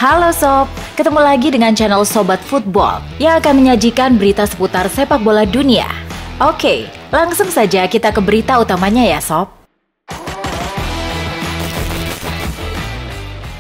Halo Sob, ketemu lagi dengan channel Sobat Football yang akan menyajikan berita seputar sepak bola dunia. Oke, langsung saja kita ke berita utamanya ya Sob.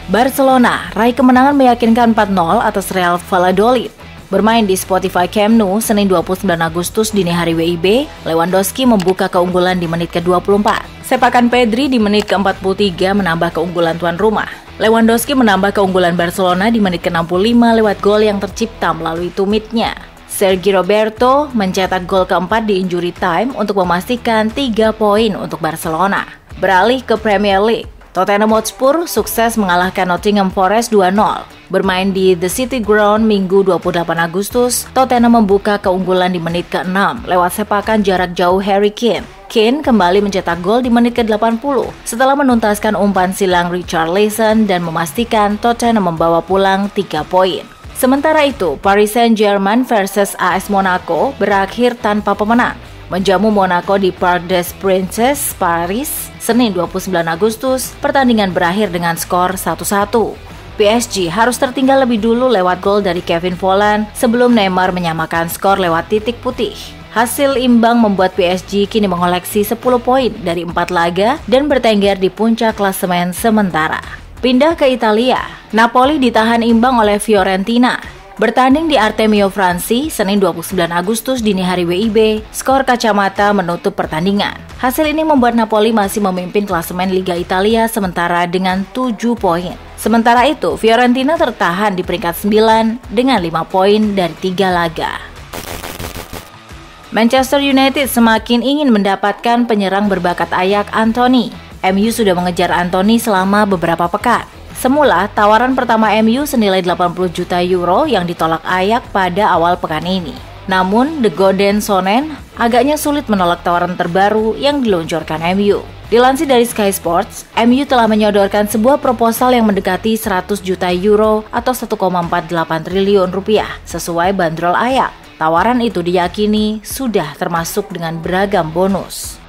Barcelona raih kemenangan meyakinkan 4-0 atas Real Valladolid. Bermain di Spotify Camp Nou Senin 29 Agustus dini hari WIB, Lewandowski membuka keunggulan di menit ke-24. Sepakan Pedri di menit ke-43 menambah keunggulan tuan rumah. Lewandowski menambah keunggulan Barcelona di menit ke-65 lewat gol yang tercipta melalui tumitnya. Sergi Roberto mencetak gol keempat di injury time untuk memastikan 3 poin untuk Barcelona. Beralih ke Premier League, Tottenham Hotspur sukses mengalahkan Nottingham Forest 2-0. Bermain di The City Ground Minggu 28 Agustus, Tottenham membuka keunggulan di menit ke-6 lewat sepakan jarak jauh Harry Kane. Kane kembali mencetak gol di menit ke-80 setelah menuntaskan umpan silang Richarlison dan memastikan Tottenham membawa pulang 3 poin. Sementara itu, Paris Saint-Germain versus AS Monaco berakhir tanpa pemenang. Menjamu Monaco di Parc des Princes, Paris, Senin 29 Agustus, pertandingan berakhir dengan skor 1-1. PSG harus tertinggal lebih dulu lewat gol dari Kevin Volland sebelum Neymar menyamakan skor lewat titik putih. Hasil imbang membuat PSG kini mengoleksi 10 poin dari 4 laga dan bertengger di puncak klasemen sementara. Pindah ke Italia, Napoli ditahan imbang oleh Fiorentina. Bertanding di Artemio Fransi, Senin 29 Agustus dini hari WIB, skor kacamata menutup pertandingan. Hasil ini membuat Napoli masih memimpin klasemen Liga Italia sementara dengan 7 poin. Sementara itu, Fiorentina tertahan di peringkat 9 dengan 5 poin dari 3 laga. Manchester United semakin ingin mendapatkan penyerang berbakat Ajax Anthony. MU sudah mengejar Anthony selama beberapa pekan. Semula, tawaran pertama MU senilai 80 juta euro yang ditolak Ajax pada awal pekan ini. Namun, The Golden Sonen agaknya sulit menolak tawaran terbaru yang diluncurkan MU. Dilansir dari Sky Sports, MU telah menyodorkan sebuah proposal yang mendekati 100 juta euro atau 1,48 triliun rupiah sesuai bandrol Ajax. Tawaran itu diyakini sudah termasuk dengan beragam bonus.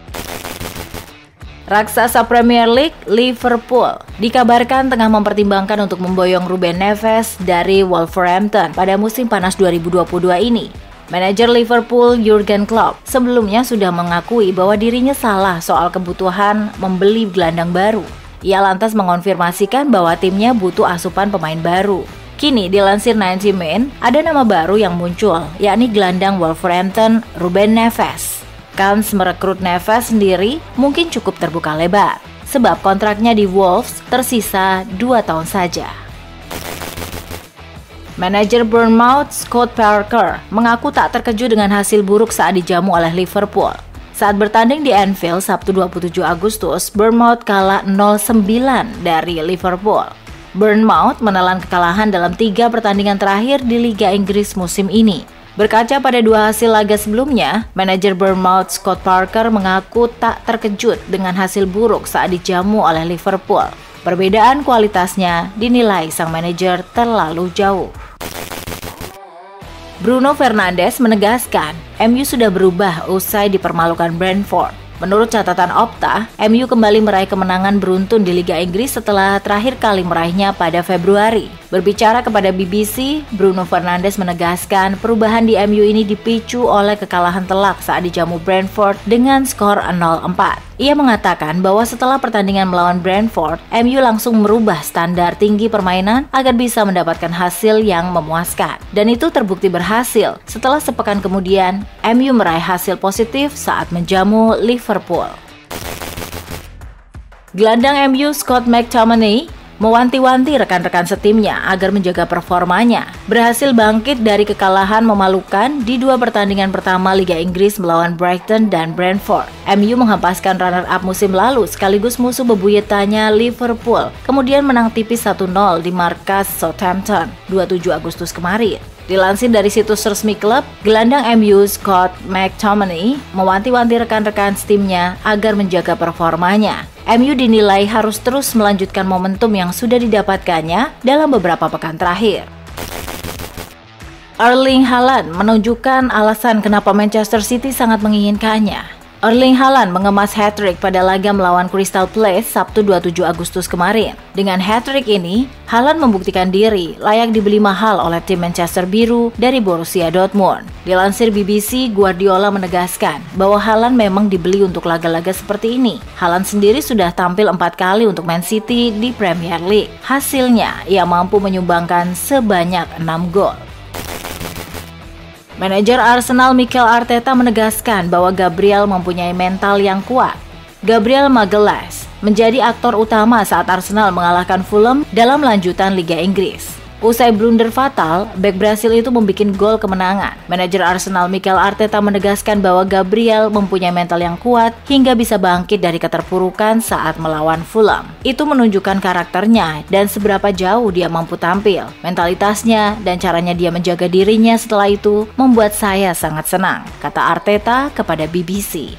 Raksasa Premier League, Liverpool, dikabarkan tengah mempertimbangkan untuk memboyong Ruben Neves dari Wolverhampton pada musim panas 2022 ini. Manajer Liverpool, Jurgen Klopp, sebelumnya sudah mengakui bahwa dirinya salah soal kebutuhan membeli gelandang baru. Ia lantas mengonfirmasikan bahwa timnya butuh asupan pemain baru. Kini dilansir 90 Min, ada nama baru yang muncul, yakni gelandang Wolverhampton, Ruben Neves. Kans merekrut Neves sendiri mungkin cukup terbuka lebar, sebab kontraknya di Wolves tersisa 2 tahun saja. Manajer Bournemouth, Scott Parker, mengaku tak terkejut dengan hasil buruk saat dijamu oleh Liverpool. Saat bertanding di Anfield Sabtu 27 Agustus, Bournemouth kalah 0-9 dari Liverpool. Bournemouth menelan kekalahan dalam 3 pertandingan terakhir di Liga Inggris musim ini. Berkaca pada 2 hasil laga sebelumnya, manajer Bournemouth Scott Parker mengaku tak terkejut dengan hasil buruk saat dijamu oleh Liverpool. Perbedaan kualitasnya dinilai sang manajer terlalu jauh. Bruno Fernandes menegaskan, MU sudah berubah usai dipermalukan Brentford. Menurut catatan Opta, MU kembali meraih kemenangan beruntun di Liga Inggris setelah terakhir kali meraihnya pada Februari. Berbicara kepada BBC, Bruno Fernandes menegaskan perubahan di MU ini dipicu oleh kekalahan telak saat dijamu Brentford dengan skor 0-4. Ia mengatakan bahwa setelah pertandingan melawan Brentford, MU langsung merubah standar tinggi permainan agar bisa mendapatkan hasil yang memuaskan. Dan itu terbukti berhasil setelah sepekan kemudian MU meraih hasil positif saat menjamu Liverpool. Gelandang MU Scott McTominay mewanti-wanti rekan-rekan setimnya agar menjaga performanya. Berhasil bangkit dari kekalahan memalukan di 2 pertandingan pertama Liga Inggris melawan Brighton dan Brentford. MU menghempaskan runner-up musim lalu sekaligus musuh bebuyutannya Liverpool, kemudian menang tipis 1-0 di markas Southampton 27 Agustus kemarin. Dilansir dari situs resmi klub, gelandang MU Scott McTominay mewanti-wanti rekan-rekan timnya agar menjaga performanya. MU dinilai harus terus melanjutkan momentum yang sudah didapatkannya dalam beberapa pekan terakhir. Erling Haaland menunjukkan alasan kenapa Manchester City sangat menginginkannya. Erling Haaland mengemas hat-trick pada laga melawan Crystal Palace Sabtu 27 Agustus kemarin. Dengan hat-trick ini, Haaland membuktikan diri layak dibeli mahal oleh tim Manchester Biru dari Borussia Dortmund. Dilansir BBC, Guardiola menegaskan bahwa Haaland memang dibeli untuk laga-laga seperti ini. Haaland sendiri sudah tampil 4 kali untuk Man City di Premier League. Hasilnya, ia mampu menyumbangkan sebanyak 6 gol. Manajer Arsenal Mikel Arteta menegaskan bahwa Gabriel mempunyai mental yang kuat. Gabriel Magalhaes menjadi aktor utama saat Arsenal mengalahkan Fulham dalam lanjutan Liga Inggris. Usai blunder fatal, bek Brasil itu membuat gol kemenangan. Manajer Arsenal Mikel Arteta menegaskan bahwa Gabriel mempunyai mental yang kuat hingga bisa bangkit dari keterpurukan saat melawan Fulham. Itu menunjukkan karakternya dan seberapa jauh dia mampu tampil. Mentalitasnya dan caranya dia menjaga dirinya setelah itu membuat saya sangat senang, kata Arteta kepada BBC.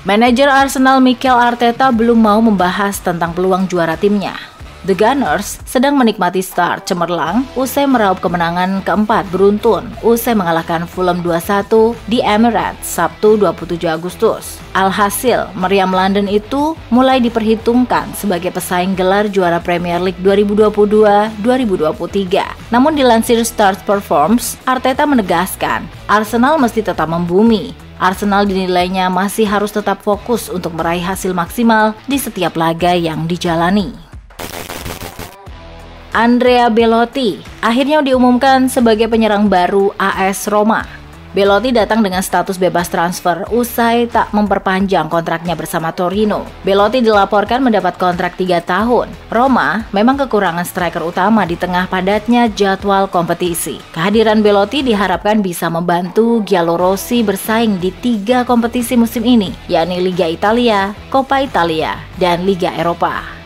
Manajer Arsenal Mikel Arteta belum mau membahas tentang peluang juara timnya. The Gunners sedang menikmati start cemerlang usai meraup kemenangan keempat beruntun usai mengalahkan Fulham 2-1 di Emirates Sabtu 27 Agustus. Alhasil, meriam London itu mulai diperhitungkan sebagai pesaing gelar juara Premier League 2022-2023. Namun dilansir Stars Performs, Arteta menegaskan Arsenal mesti tetap membumi. Arsenal dinilainya masih harus tetap fokus untuk meraih hasil maksimal di setiap laga yang dijalani. Andrea Belotti akhirnya diumumkan sebagai penyerang baru AS Roma. Belotti datang dengan status bebas transfer usai tak memperpanjang kontraknya bersama Torino. Belotti dilaporkan mendapat kontrak 3 tahun. Roma memang kekurangan striker utama di tengah padatnya jadwal kompetisi. Kehadiran Belotti diharapkan bisa membantu Giallorossi bersaing di 3 kompetisi musim ini, yakni Liga Italia, Coppa Italia, dan Liga Eropa.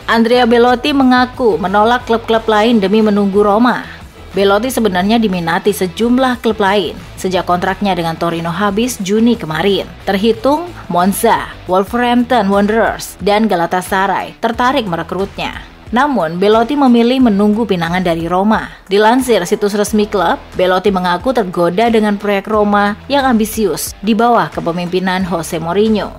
Andrea Belotti mengaku menolak klub-klub lain demi menunggu Roma. Belotti sebenarnya diminati sejumlah klub lain sejak kontraknya dengan Torino habis Juni kemarin. Terhitung Monza, Wolverhampton Wanderers, dan Galatasaray tertarik merekrutnya. Namun, Belotti memilih menunggu pinangan dari Roma. Dilansir situs resmi klub, Belotti mengaku tergoda dengan proyek Roma yang ambisius di bawah kepemimpinan Jose Mourinho.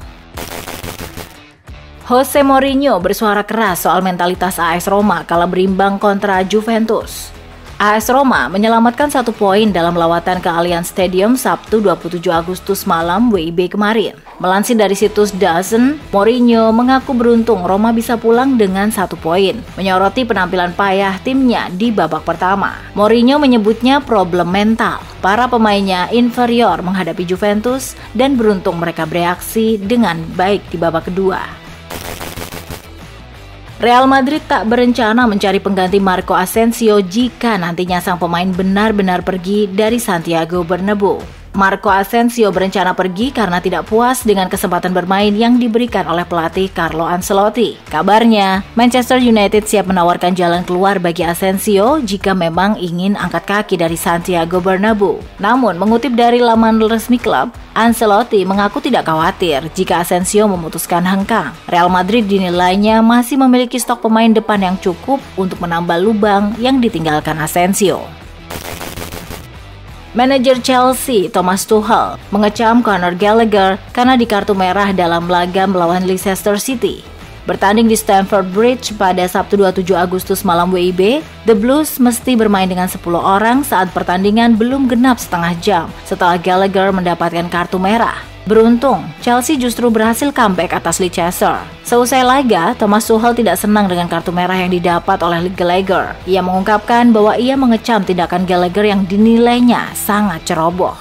Jose Mourinho bersuara keras soal mentalitas AS Roma kala berimbang kontra Juventus. AS Roma menyelamatkan 1 poin dalam lawatan ke Allianz Stadium Sabtu 27 Agustus malam WIB kemarin. Melansir dari situs DAZN, Mourinho mengaku beruntung Roma bisa pulang dengan 1 poin, menyoroti penampilan payah timnya di babak pertama. Mourinho menyebutnya problem mental. Para pemainnya inferior menghadapi Juventus dan beruntung mereka bereaksi dengan baik di babak kedua. Real Madrid tak berencana mencari pengganti Marco Asensio jika nantinya sang pemain benar-benar pergi dari Santiago Bernabeu. Marco Asensio berencana pergi karena tidak puas dengan kesempatan bermain yang diberikan oleh pelatih Carlo Ancelotti. Kabarnya, Manchester United siap menawarkan jalan keluar bagi Asensio jika memang ingin angkat kaki dari Santiago Bernabeu. Namun, mengutip dari laman resmi klub, Ancelotti mengaku tidak khawatir jika Asensio memutuskan hengkang. Real Madrid dinilainya masih memiliki stok pemain depan yang cukup untuk menambah lubang yang ditinggalkan Asensio. Manajer Chelsea, Thomas Tuchel, mengecam Conor Gallagher karena di kartu merah dalam laga melawan Leicester City. Bertanding di Stamford Bridge pada Sabtu 27 Agustus malam WIB, The Blues mesti bermain dengan 10 orang saat pertandingan belum genap setengah jam setelah Gallagher mendapatkan kartu merah. Beruntung, Chelsea justru berhasil comeback atas Leicester. Seusai laga, Thomas Tuchel tidak senang dengan kartu merah yang didapat oleh Gallagher. Ia mengungkapkan bahwa ia mengecam tindakan Gallagher yang dinilainya sangat ceroboh.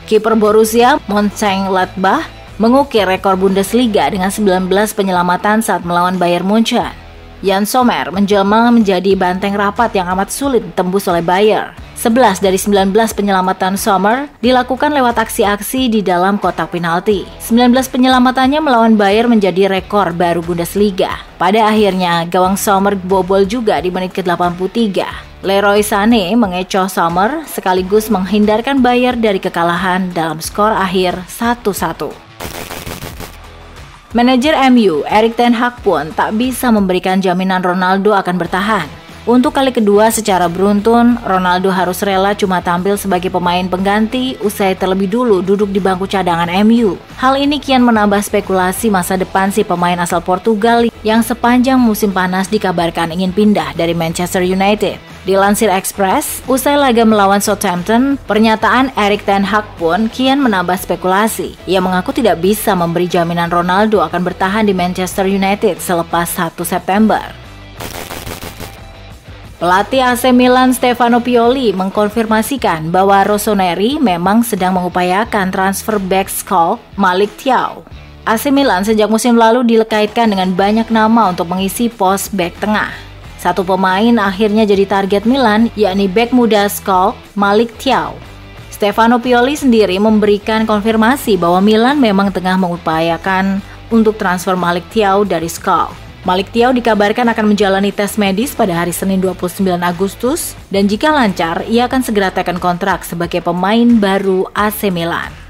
Kiper Borussia Mönchengladbach mengukir rekor Bundesliga dengan 19 penyelamatan saat melawan Bayern Munchen. Jan Sommer menjelma menjadi banteng rapat yang amat sulit ditembus oleh Bayer. 11 dari 19 penyelamatan Sommer dilakukan lewat aksi-aksi di dalam kotak penalti. 19 penyelamatannya melawan Bayer menjadi rekor baru Bundesliga. Pada akhirnya, gawang Sommer bobol juga di menit ke-83. Leroy Sané mengecoh Sommer sekaligus menghindarkan Bayer dari kekalahan dalam skor akhir 1-1. Manajer MU, Erik ten Hag pun tak bisa memberikan jaminan Ronaldo akan bertahan. Untuk kali kedua secara beruntun, Ronaldo harus rela cuma tampil sebagai pemain pengganti usai terlebih dulu duduk di bangku cadangan MU. Hal ini kian menambah spekulasi masa depan si pemain asal Portugal yang sepanjang musim panas dikabarkan ingin pindah dari Manchester United. Dilansir Express, usai laga melawan Southampton, pernyataan Erik ten Hag pun kian menambah spekulasi. Ia mengaku tidak bisa memberi jaminan Ronaldo akan bertahan di Manchester United selepas 1 September. Pelatih AC Milan Stefano Pioli mengkonfirmasikan bahwa Rossoneri memang sedang mengupayakan transfer back Schalke Malik Thiaw. AC Milan sejak musim lalu dikaitkan dengan banyak nama untuk mengisi pos back tengah. Satu pemain akhirnya jadi target Milan, yakni bek muda Schalke Malik Thiaw. Stefano Pioli sendiri memberikan konfirmasi bahwa Milan memang tengah mengupayakan untuk transfer Malik Thiaw dari Schalke. Malik Thiaw dikabarkan akan menjalani tes medis pada hari Senin 29 Agustus dan jika lancar, ia akan segera tekan kontrak sebagai pemain baru AC Milan.